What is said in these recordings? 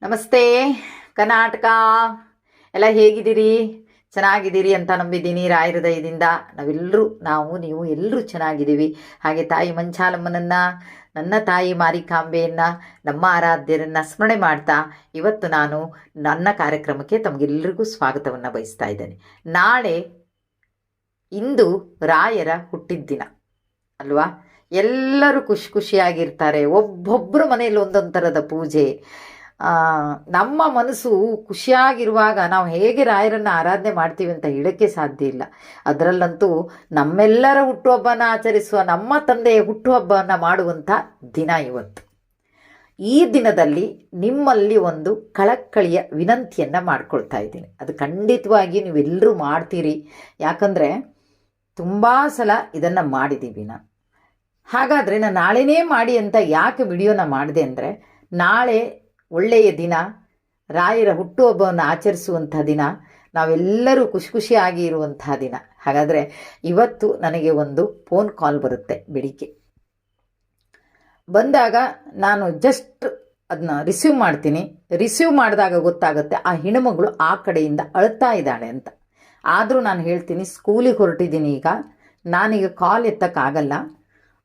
ನಮಸ್ತೆ ಕರ್ನಾಟಕ. ಎಲ್ಲ ಹೇಗಿದ್ದೀರಿ? ಚೆನ್ನಾಗಿದ್ದೀರಿ ಅಂತ ನಂಬಿದ್ದೀನಿ. ರಾಯರ ದಯದಿಂದ ನೀವು ಎಲ್ಲರೂ ಚೆನ್ನಾಗಿದ್ದೀವಿ. ಹಾಗೆ ತಾಯಿ ಮಂಚಾಲಮ್ಮನನ್ನು, ನನ್ನ ತಾಯಿ ಮಾರಿಕಾಂಬೆಯನ್ನು, ನಮ್ಮ ಆರಾಧ್ಯರನ್ನು ಸ್ಮರಣೆ ಮಾಡ್ತಾ ಇವತ್ತು ನಾನು ನನ್ನ ಕಾರ್ಯಕ್ರಮಕ್ಕೆ ತಮಗೆಲ್ಲರಿಗೂ ಸ್ವಾಗತವನ್ನು ಬಯಸ್ತಾ ಇದ್ದೇನೆ. ಇಂದು ರಾಯರ ಹುಟ್ಟಿದ ದಿನ ಅಲ್ವಾ? ಎಲ್ಲರೂ ಖುಷಿಯಾಗಿರ್ತಾರೆ. ಒಬ್ಬೊಬ್ಬರು ಮನೆಯಲ್ಲಿ ಒಂದೊಂದು ಥರದ ಪೂಜೆ. ನಮ್ಮ ಮನಸ್ಸು ಖುಷಿಯಾಗಿರುವಾಗ ನಾವು ಹೇಗೆ ರಾಯರನ್ನು ಆರಾಧನೆ ಮಾಡ್ತೀವಿ ಅಂತ ಹೇಳೋಕ್ಕೆ ಸಾಧ್ಯ ಇಲ್ಲ. ಅದರಲ್ಲಂತೂ ನಮ್ಮೆಲ್ಲರ ಹುಟ್ಟುಹಬ್ಬನ ಆಚರಿಸುವ ನಮ್ಮ ತಂದೆಯ ಹುಟ್ಟುಹಬ್ಬವನ್ನು ಮಾಡುವಂಥ ದಿನ ಇವತ್ತು. ಈ ದಿನದಲ್ಲಿ ನಿಮ್ಮಲ್ಲಿ ಒಂದು ಕಳಕಳಿಯ ವಿನಂತಿಯನ್ನು ಮಾಡ್ಕೊಳ್ತಾ ಇದ್ದೀನಿ. ಅದು ಖಂಡಿತವಾಗಿ ನೀವೆಲ್ಲರೂ ಮಾಡ್ತೀರಿ, ಯಾಕಂದರೆ ತುಂಬ ಸಲ ಇದನ್ನು ಮಾಡಿದ್ದೀವಿ ನಾನು. ಹಾಗಾದರೆ ನಾನು ನಾಳೆನೇ ಮಾಡಿ ಅಂತ ಯಾಕೆ ವಿಡಿಯೋನ ಮಾಡಿದೆ ಅಂದರೆ, ನಾಳೆ ಒಳ್ಳೆಯ ದಿನ, ರಾಯರ ಹುಟ್ಟುಹಬ್ಬವನ್ನು ಆಚರಿಸುವಂಥ ದಿನ, ನಾವೆಲ್ಲರೂ ಖುಷಿಯಾಗಿ ಇರುವಂಥ ದಿನ. ಹಾಗಾದರೆ ಇವತ್ತು ನನಗೆ ಒಂದು ಫೋನ್ ಕಾಲ್ ಬರುತ್ತೆ ಬೆಳಿಗ್ಗೆ. ಬಂದಾಗ ನಾನು ಜಸ್ಟ್ ಅದನ್ನ ರಿಸೀವ್ ಮಾಡ್ತೀನಿ. ರಿಸೀವ್ ಮಾಡಿದಾಗ ಗೊತ್ತಾಗುತ್ತೆ ಆ ಹೆಣ್ಣುಮಗಳು ಆ ಕಡೆಯಿಂದ ಅಳ್ತಾ ಇದ್ದಾಳೆ ಅಂತ. ಆದರೂ ನಾನು ಹೇಳ್ತೀನಿ, ಸ್ಕೂಲಿಗೆ ಹೊರಟಿದ್ದೀನಿ, ಈಗ ನಾನೀಗ ಕಾಲ್ ಎತ್ತಕ್ಕಾಗಲ್ಲ,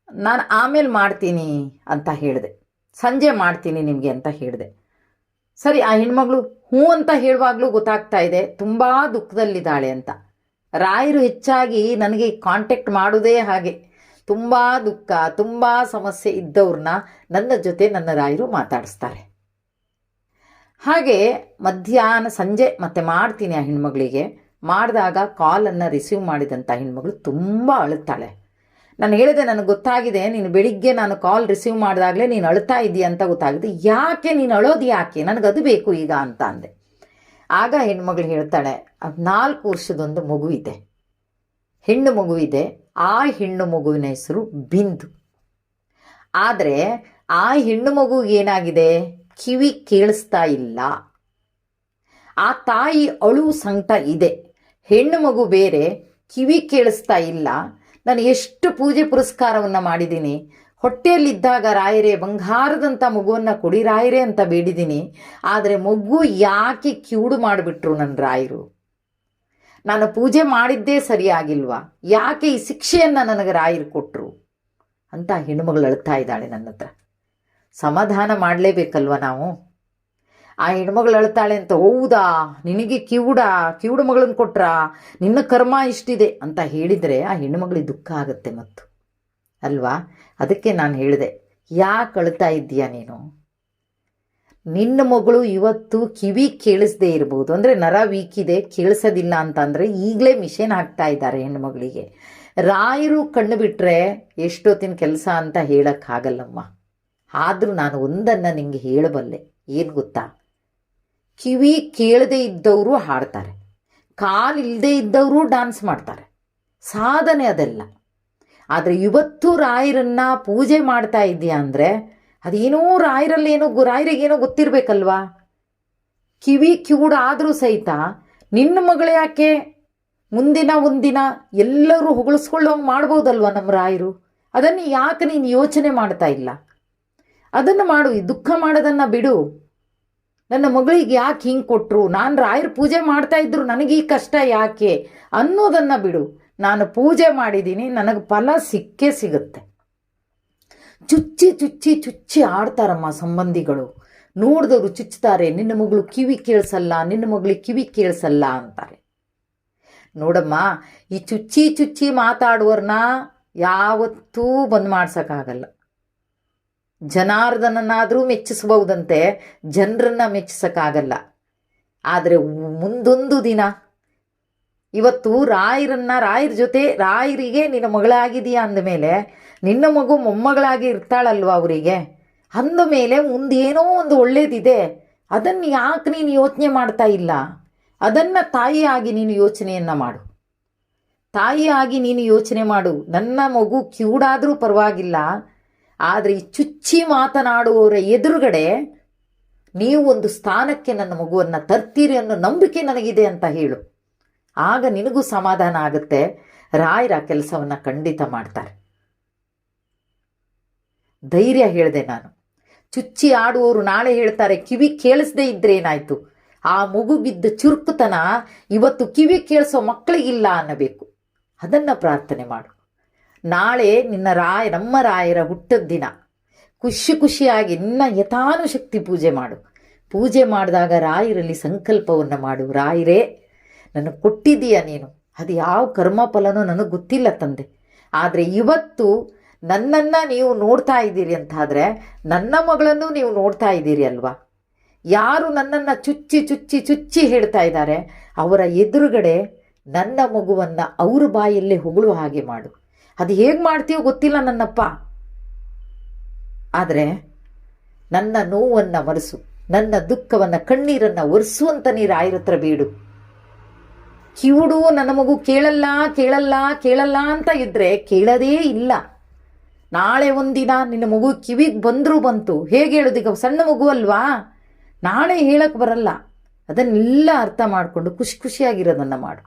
ನಾನು ಆಮೇಲೆ ಮಾಡ್ತೀನಿ ಅಂತ ಹೇಳಿದೆ. ಸಂಜೆ ಮಾಡ್ತೀನಿ ನಿಮಗೆ ಅಂತ ಹೇಳಿದೆ. ಸರಿ, ಆ ಹೆಣ್ಮಗಳು ಹ್ಞೂ ಅಂತ ಹೇಳುವಾಗಲೂ ಗೊತ್ತಾಗ್ತಾ ಇದೆ ತುಂಬ ದುಃಖದಲ್ಲಿದ್ದಾಳೆ ಅಂತ. ರಾಯರು ಹೆಚ್ಚಾಗಿ ನನಗೆ ಕಾಂಟ್ಯಾಕ್ಟ್ ಮಾಡೋದೇ ಹಾಗೆ. ತುಂಬ ದುಃಖ, ತುಂಬ ಸಮಸ್ಯೆ ಇದ್ದವ್ರನ್ನ ನನ್ನ ಜೊತೆ ನನ್ನ ರಾಯರು ಮಾತಾಡಿಸ್ತಾರೆ. ಹಾಗೆ ಮಧ್ಯಾಹ್ನ ಸಂಜೆ ಮತ್ತೆ ಮಾಡ್ತೀನಿ ಆ ಹೆಣ್ಮಗಳಿಗೆ. ಮಾಡಿದಾಗ ಕಾಲನ್ನು ರಿಸೀವ್ ಮಾಡಿದಂಥ ಹೆಣ್ಮಗಳು ತುಂಬ ಅಳುತ್ತಾಳೆ. ನಾನು ಹೇಳಿದೆ, ನನಗೆ ಗೊತ್ತಾಗಿದೆ, ನೀನು ಬೆಳಿಗ್ಗೆ ನಾನು ಕಾಲ್ ರಿಸೀವ್ ಮಾಡಿದಾಗಲೇ ನೀನು ಅಳ್ತಾ ಇದ್ದೀಯ ಅಂತ ಗೊತ್ತಾಗಿದೆ. ಯಾಕೆ ನೀನು ಅಳೋದು ಯಾಕೆ? ನನಗದು ಬೇಕು ಈಗ ಅಂತ ಅಂದೆ. ಆಗ ಹೆಣ್ಮಗಳು ಹೇಳ್ತಾಳೆ, 4 ವರ್ಷದೊಂದು ಮಗು ಇದೆ, ಹೆಣ್ಣು ಮಗು ಇದೆ. ಆ ಹೆಣ್ಣು ಮಗುವಿನ ಹೆಸರು ಬಿಂದು. ಆದರೆ ಆ ಹೆಣ್ಣು ಮಗುಗೆ ಏನಾಗಿದೆ, ಕಿವಿ ಕೇಳಿಸ್ತಾ ಇಲ್ಲ. ಆ ತಾಯಿ ಅಳು ಸಂಕಟ ಇದೆ. ಹೆಣ್ಣು ಮಗು ಬೇರೆ, ಕಿವಿ ಕೇಳಿಸ್ತಾ ಇಲ್ಲ. ನಾನು ಎಷ್ಟು ಪೂಜೆ ಪುರಸ್ಕಾರವನ್ನು ಮಾಡಿದ್ದೀನಿ. ಹೊಟ್ಟೆಯಲ್ಲಿದ್ದಾಗ ರಾಯರೇ ಬಂಗಾರದಂಥ ಮಗುವನ್ನು ಕೊಡಿ ರಾಯರೇ ಅಂತ ಬೇಡಿದ್ದೀನಿ. ಆದರೆ ಮಗು ಯಾಕೆ ಕಿವುಡು ಮಾಡಿಬಿಟ್ರು ನನ್ನ ರಾಯರು? ನಾನು ಪೂಜೆ ಮಾಡಿದ್ದೇ ಸರಿಯಾಗಿಲ್ವಾ? ಯಾಕೆ ಈ ಶಿಕ್ಷೆಯನ್ನು ನನಗೆ ರಾಯರು ಕೊಟ್ಟರು ಅಂತ ಹೆಣ್ಣುಮಗಳು ಅಳ್ತಾ ಇದ್ದಾಳೆ ನನ್ನ ಹತ್ರ. ಸಮಾಧಾನ ಮಾಡಲೇಬೇಕಲ್ವ ನಾವು? ಆ ಹೆಣ್ಮಗಳು ಅಳ್ತಾಳೆ ಅಂತ, ಹೌದಾ ನಿನಗೆ ಕಿವುಡು ಮಗಳನ್ನು ಕೊಟ್ರಾ, ನಿನ್ನ ಕರ್ಮ ಇಷ್ಟಿದೆ ಅಂತ ಹೇಳಿದರೆ ಆ ಹೆಣ್ಣುಮಗಳಿಗೆ ದುಃಖ ಆಗುತ್ತೆ ಮತ್ತು ಅಲ್ವಾ? ಅದಕ್ಕೆ ನಾನು ಹೇಳಿದೆ, ಯಾಕೆ ಅಳ್ತಾ ಇದ್ದೀಯಾ ನೀನು? ನಿನ್ನ ಮಗಳು ಇವತ್ತು ಕಿವಿ ಕೇಳಿಸದೇ ಇರ್ಬೋದು, ಅಂದರೆ ನರ ವೀಕಿದೆ, ಕೇಳಿಸೋದಿಲ್ಲ ಅಂತ ಅಂದರೆ ಈಗಲೇ ಮಿಷನ್ ಹಾಕ್ತಾ ಇದ್ದಾರೆ ಹೆಣ್ಣುಮಗಳಿಗೆ. ರಾಯರು ಕಣ್ಣು ಬಿಟ್ಟರೆ ಎಷ್ಟೊತ್ತಿನ ಕೆಲಸ ಅಂತ ಹೇಳೋಕ್ಕಾಗಲ್ಲಮ್ಮ. ಆದರೂ ನಾನು ಒಂದನ್ನು ನಿಂಗೆ ಹೇಳಬಲ್ಲೆ, ಏನು ಗೊತ್ತಾ? ಕಿವಿ ಕೇಳದೇ ಇದ್ದವರು ಹಾಡ್ತಾರೆ, ಕಾಲಿಲ್ಲದೆ ಇದ್ದವರು ಡ್ಯಾನ್ಸ್ ಮಾಡ್ತಾರೆ, ಸಾಧನೆ ಅದೆಲ್ಲ. ಆದರೆ ಇವತ್ತು ರಾಯರನ್ನು ಪೂಜೆ ಮಾಡ್ತಾ ಇದೆಯಾ ಅಂದರೆ ಅದೇನೋ ರಾಯರಿಗೇನೋ ಗೊತ್ತಿರಬೇಕಲ್ವಾ? ಕಿವಿ ಕಿವುಡಾದರೂ ಸಹಿತ ನಿನ್ನ ಮಗಳು ಯಾಕೆ ಮುಂದಿನ ಒಂದಿನ ಎಲ್ಲರೂ ಹೊಗಳಿಸ್ಕೊಳ್ಳೋಂಗೆ ಮಾಡ್ಬೋದಲ್ವ ನಮ್ಮ ರಾಯರು? ಅದನ್ನು ಯಾಕೆ ನೀನು ಯೋಚನೆ ಮಾಡ್ತಾ ಇಲ್ಲ? ಅದನ್ನು ಮಾಡು, ದುಃಖ ಮಾಡೋದನ್ನು ಬಿಡು. ನನ್ನ ಮಗಳಿಗೆ ಯಾಕೆ ಹಿಂಗೆ ಕೊಟ್ಟರು, ನಾನು ರಾಯರ ಪೂಜೆ ಮಾಡ್ತಾ ಇದ್ರು ನನಗೆ ಈ ಕಷ್ಟ ಯಾಕೆ ಅನ್ನೋದನ್ನು ಬಿಡು. ನಾನು ಪೂಜೆ ಮಾಡಿದ್ದೀನಿ, ನನಗೆ ಫಲ ಸಿಕ್ಕೇ ಸಿಗುತ್ತೆ. ಚುಚ್ಚಿ ಚುಚ್ಚಿ ಚುಚ್ಚಿ ಆಡ್ತಾರಮ್ಮ ಸಂಬಂಧಿಗಳು. ನೋಡಿದವರು ಚುಚ್ತಾರೆ, ನಿನ್ನ ಮಗಳು ಕಿವಿ ಕೇಳಿಸಲ್ಲ, ನಿನ್ನ ಮಗಳಿಗೆ ಕಿವಿ ಕೇಳಿಸಲ್ಲ ಅಂತಾರೆ. ನೋಡಮ್ಮ, ಈ ಚುಚ್ಚಿ ಚುಚ್ಚಿ ಮಾತಾಡುವವ್ರನ್ನ ಯಾವತ್ತೂ ಬಂದ್ ಮಾಡ್ಸೋಕ್ಕಾಗಲ್ಲ. ಜನಾರ್ದನನ್ನಾದರೂ ಮೆಚ್ಚಿಸಬಹುದಂತೆ, ಜನರನ್ನು ಮೆಚ್ಚಿಸೋಕ್ಕಾಗಲ್ಲ. ಆದರೆ ಮುಂದೊಂದು ದಿನ, ಇವತ್ತು ರಾಯರ ಜೊತೆ ರಾಯರಿಗೆ ನಿನ್ನ ಮಗಳಾಗಿದೆಯಾ ಅಂದಮೇಲೆ ನಿನ್ನ ಮಗು ಮೊಮ್ಮಗಳಾಗಿ ಇರ್ತಾಳಲ್ವ ಅವರಿಗೆ, ಅಂದಮೇಲೆ ಮುಂದೇನೋ ಒಂದು ಒಳ್ಳೇದಿದೆ. ಅದನ್ನು ಯಾಕೆ ನೀನು ಯೋಚನೆ ಮಾಡ್ತಾ ಇಲ್ಲ? ಅದನ್ನು ತಾಯಿಯಾಗಿ ನೀನು ಯೋಚನೆಯನ್ನು ಮಾಡು. ತಾಯಿಯಾಗಿ ನೀನು ಯೋಚನೆ ಮಾಡು. ನನ್ನ ಮಗು ಕಿವುಡಾದರೂ ಪರವಾಗಿಲ್ಲ, ಆದರೆ ಈ ಚುಚ್ಚಿ ಮಾತನಾಡುವವರ ಎದುರುಗಡೆ ನೀವು ಒಂದು ಸ್ಥಾನಕ್ಕೆ ನನ್ನ ಮಗುವನ್ನು ತರ್ತೀರಿ ಅನ್ನೋ ನಂಬಿಕೆ ನನಗಿದೆ ಅಂತ ಹೇಳು. ಆಗ ನಿನಗೂ ಸಮಾಧಾನ ಆಗುತ್ತೆ. ರಾಯರ ಕೆಲಸವನ್ನು ಖಂಡಿತ ಮಾಡ್ತಾರೆ. ಧೈರ್ಯ ಹೇಳಿದೆ ನಾನು. ಚುಚ್ಚಿ ಆಡುವವರು ನಾಳೆ ಹೇಳ್ತಾರೆ ಕಿವಿ ಕೇಳಿಸದೇ ಇದ್ರೆ ಏನಾಯ್ತು. ಆ ಮಗುಗಿದ್ದ ಚುರುಕುತನ ಇವತ್ತು ಕಿವಿ ಕೇಳಿಸೋ ಮಕ್ಕಳಿಗಿಲ್ಲ ಅನ್ನಬೇಕು. ಅದನ್ನು ಪ್ರಾರ್ಥನೆ ಮಾಡು. ನಾಳೆ ನಿನ್ನ ನಮ್ಮ ರಾಯರ ಹುಟ್ಟದ ದಿನ. ಖುಷಿ ಖುಷಿಯಾಗಿ ನಿನ್ನ ಯಥಾನುಶಕ್ತಿ ಪೂಜೆ ಮಾಡು. ಪೂಜೆ ಮಾಡಿದಾಗ ರಾಯರಲ್ಲಿ ಸಂಕಲ್ಪವನ್ನು ಮಾಡು. ರಾಯರೇ, ನನಗೆ ಕೊಟ್ಟಿದ್ದೀಯ ನೀನು, ಅದು ಯಾವ ಕರ್ಮಫಲನೋ ನನಗೆ ಗೊತ್ತಿಲ್ಲ ತಂದೆ, ಆದರೆ ಇವತ್ತು ನನ್ನನ್ನು ನೀವು ನೋಡ್ತಾ ಇದ್ದೀರಿ ಅಂತಾದರೆ ನನ್ನ ಮಗಳನ್ನು ನೀವು ನೋಡ್ತಾ ಇದ್ದೀರಿ ಅಲ್ವಾ. ಯಾರು ನನ್ನನ್ನು ಚುಚ್ಚಿ ಚುಚ್ಚಿ ಚುಚ್ಚಿ ಹೇಳ್ತಾ ಇದ್ದಾರೆ ಅವರ ಎದುರುಗಡೆ ನನ್ನ ಮಗುವನ್ನು ಅವ್ರ ಬಾಯಲ್ಲೇ ಹೊಗಳುವ ಹಾಗೆ ಮಾಡು. ಅದು ಹೇಗೆ ಮಾಡ್ತೀಯೋ ಗೊತ್ತಿಲ್ಲ ನನ್ನಪ್ಪ, ಆದರೆ ನನ್ನ ನೋವನ್ನು ಮರೆಸು, ನನ್ನ ದುಃಖವನ್ನು ಕಣ್ಣೀರನ್ನು ಒರೆಸುವಂತ ನೀರು ರಾಯರತ್ರ ಬೇಡು. ಕಿವುಡು ನನ್ನ ಮಗು ಕೇಳಲ್ಲ ಕೇಳಲ್ಲ ಕೇಳಲ್ಲ ಅಂತ ಇದ್ದರೆ ಕೇಳದೇ ಇಲ್ಲ. ನಾಳೆ ಒಂದಿನ ನಿನ್ನ ಮಗು ಕಿವಿಗೆ ಬಂತು, ಹೇಗೆ ಹೇಳೋದು? ಈಗ ಸಣ್ಣ ಮಗು ಅಲ್ವಾ, ನಾಳೆ ಹೇಳಕ್ಕೆ ಬರಲ್ಲ. ಅದನ್ನೆಲ್ಲ ಅರ್ಥ ಮಾಡಿಕೊಂಡು ಖುಷಿ ಖುಷಿಯಾಗಿರೋದನ್ನು ಮಾಡು.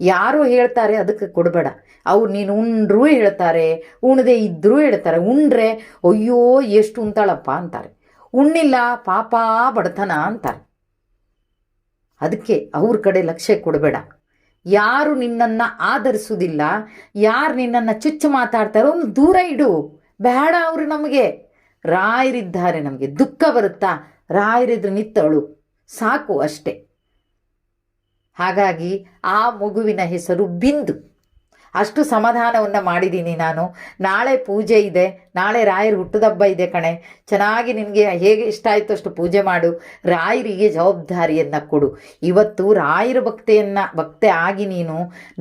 ಯಾರು ಹೇಳ್ತಾರೆ ಅದಕ್ಕೆ ಕೊಡಬೇಡ. ಅವ್ರು ನೀನು ಉಂಡ್ರೂ ಹೇಳ್ತಾರೆ, ಉಣ್ಣದೆ ಇದ್ದರೂ ಹೇಳ್ತಾರೆ. ಉಂಡ್ರೆ ಅಯ್ಯೋ ಎಷ್ಟು ಉಂತಾಳಪ್ಪ ಅಂತಾರೆ, ಉಣ್ಣಿಲ್ಲ ಪಾಪ ಬಡತನ ಅಂತಾರೆ. ಅದಕ್ಕೆ ಅವ್ರ ಕಡೆ ಲಕ್ಷ್ಯ ಕೊಡಬೇಡ. ಯಾರು ನಿನ್ನನ್ನು ಆಧರಿಸುವುದಿಲ್ಲ, ಯಾರು ನಿನ್ನನ್ನು ಚುಚ್ಚು ಮಾತಾಡ್ತಾರೋ ಒಂದು ದೂರ ಇಡು, ಬೇಡ. ಅವರು ನಮಗೆ ರಾಯರಿದ್ದಾರೆ. ನಮಗೆ ದುಃಖ ಬರುತ್ತಾ, ರಾಯರಿದ್ರೆ ನಿತ್ತಳು ಸಾಕು ಅಷ್ಟೆ. ಹಾಗಾಗಿ ಆ ಮಗುವಿನ ಹೆಸರು ಬಿಂದು. ಅಷ್ಟು ಸಮಾಧಾನವನ್ನು ಮಾಡಿದ್ದೀನಿ ನಾನು. ನಾಳೆ ಪೂಜೆ ಇದೆ, ನಾಳೆ ರಾಯರ ಹುಟ್ಟುದಬ್ಬ ಇದೆ ಕಣೆ. ಚೆನ್ನಾಗಿ ನಿನಗೆ ಹೇಗೆ ಇಷ್ಟ ಆಯಿತು ಅಷ್ಟು ಪೂಜೆ ಮಾಡು. ರಾಯರಿಗೆ ಜವಾಬ್ದಾರಿಯನ್ನು ಕೊಡು. ಇವತ್ತು ರಾಯರ ಭಕ್ತೆ ಆಗಿ ನೀನು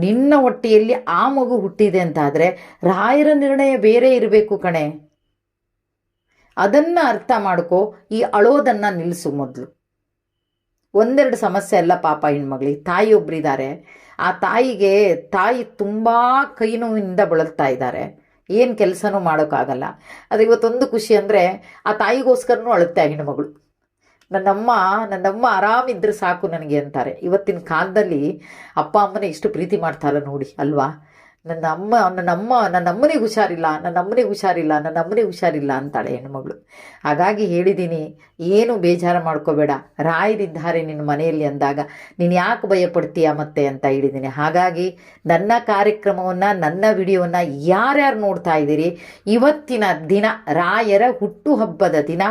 ನಿನ್ನ ಹೊಟ್ಟೆಯಲ್ಲಿ ಆ ಮಗು ಹುಟ್ಟಿದೆ ಅಂತಾದರೆ ರಾಯರ ನಿರ್ಣಯ ಬೇರೆ ಇರಬೇಕು ಕಣೆ. ಅದನ್ನು ಅರ್ಥ ಮಾಡ್ಕೋ. ಈ ಅಳೋದನ್ನು ನಿಲ್ಲಿಸು ಮೊದಲು. ಒಂದೆರಡು ಸಮಸ್ಯೆ ಅಲ್ಲ ಪಾಪ ಹೆಣ್ಮಗಳಿಗೆ. ತಾಯಿ ಒಬ್ಬರಿದ್ದಾರೆ, ಆ ತಾಯಿ ತುಂಬ ಕೈ ನೋವಿನಿಂದ ಬಳಲ್ತಾ ಇದ್ದಾರೆ. ಏನು ಕೆಲಸನೂ ಮಾಡೋಕ್ಕಾಗಲ್ಲ. ಅದು ಇವತ್ತೊಂದು ಖುಷಿ ಅಂದರೆ ಆ ತಾಯಿಗೋಸ್ಕರನೂ ಅಳುತ್ತೆ ಹೆಣ್ಮಗಳು. ನನ್ನಮ್ಮ ಆರಾಮಿದ್ರೆ ಸಾಕು ನನಗೆ ಅಂತಾರೆ. ಇವತ್ತಿನ ಕಾಲದಲ್ಲಿ ಅಪ್ಪ ಅಮ್ಮನೇ ಎಷ್ಟು ಪ್ರೀತಿ ಮಾಡ್ತಾರೆ ನೋಡಿ ಅಲ್ವಾ. ನನ್ನಮ್ಮನಿಗೆ ಹುಷಾರಿಲ್ಲ ಅಂತಾಳೆ ಹೆಣ್ಮಗಳು. ಹಾಗಾಗಿ ಹೇಳಿದ್ದೀನಿ, ಏನು ಬೇಜಾರು ಮಾಡ್ಕೋಬೇಡ. ರಾಯರಿದ್ದಾರೆ ನಿನ್ನ ಮನೆಯಲ್ಲಿ ಅಂದಾಗ ನೀನು ಯಾಕೆ ಭಯಪಡ್ತೀಯ ಮತ್ತೆ ಅಂತ ಹೇಳಿದ್ದೀನಿ. ಹಾಗಾಗಿ ನನ್ನ ಕಾರ್ಯಕ್ರಮವನ್ನು, ನನ್ನ ವಿಡಿಯೋವನ್ನು ಯಾರ್ಯಾರು ನೋಡ್ತಾ ಇದ್ದೀರಿ, ಇವತ್ತಿನ ದಿನ ರಾಯರ ಹುಟ್ಟುಹಬ್ಬದ ದಿನ,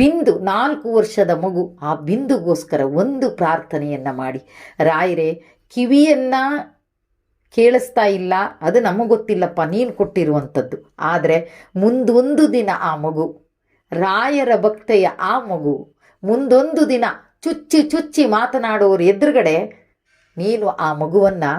ಬಿಂದು 4 ವರ್ಷದ ಮಗು, ಆ ಬಿಂದುಗೋಸ್ಕರ ಒಂದು ಪ್ರಾರ್ಥನೆಯನ್ನು ಮಾಡಿ. ರಾಯರೇ, ಕಿವಿಯನ್ನು ಕೇಳಿಸ್ತಾ ಇಲ್ಲ, ಅದು ನಮಗೆ ಗೊತ್ತಿಲ್ಲಪ್ಪ, ನೀನು ಕೊಟ್ಟಿರುವಂಥದ್ದು. ಆದರೆ ಮುಂದೊಂದು ದಿನ ಆ ಮಗು, ರಾಯರ ಭಕ್ತೆಯ ಆ ಮಗು, ಮುಂದೊಂದು ದಿನ ಚುಚ್ಚಿ ಮಾತನಾಡೋರು ಎದುರುಗಡೆ ನೀನು ಆ ಮಗುವನ್ನು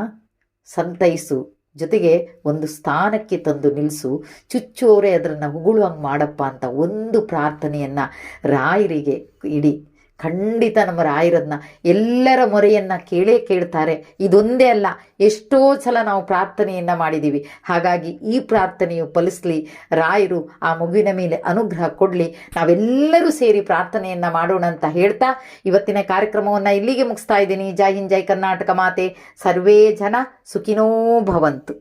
ಸಂತೈಸು, ಜೊತೆಗೆ ಒಂದು ಸ್ಥಾನಕ್ಕೆ ತಂದು ನಿಲ್ಲಿಸು. ಚುಚ್ಚೋರೆ ಅದನ್ನು ಹೊಗಳುವಂಗೆ ಮಾಡಪ್ಪ ಅಂತ ಒಂದು ಪ್ರಾರ್ಥನೆಯನ್ನು ರಾಯರಿಗೆ ಇಡಿ. ಖಂಡಿತ ನಮ್ಮ ರಾಯರನ್ನ ಎಲ್ಲರ ಮೊರೆಯನ್ನು ಕೇಳ್ತಾರೆ. ಇದೊಂದೇ ಅಲ್ಲ, ಎಷ್ಟೋ ಸಲ ನಾವು ಪ್ರಾರ್ಥನೆಯನ್ನು ಮಾಡಿದ್ದೀವಿ. ಹಾಗಾಗಿ ಈ ಪ್ರಾರ್ಥನೆಯು ಫಲಿಸಲಿ, ರಾಯರು ಆ ಮಗುವಿನ ಮೇಲೆ ಅನುಗ್ರಹ ಕೊಡಲಿ. ನಾವೆಲ್ಲರೂ ಸೇರಿ ಪ್ರಾರ್ಥನೆಯನ್ನು ಮಾಡೋಣ ಅಂತ ಹೇಳ್ತಾ ಇವತ್ತಿನ ಕಾರ್ಯಕ್ರಮವನ್ನು ಇಲ್ಲಿಗೆ ಮುಗಿಸ್ತಾ ಇದ್ದೀನಿ. ಜೈ ಹಿಂದ್, ಜೈ ಕರ್ನಾಟಕ ಮಾತೆ. ಸರ್ವೇ ಜನ ಸುಖಿನೋ ಭವಂತು.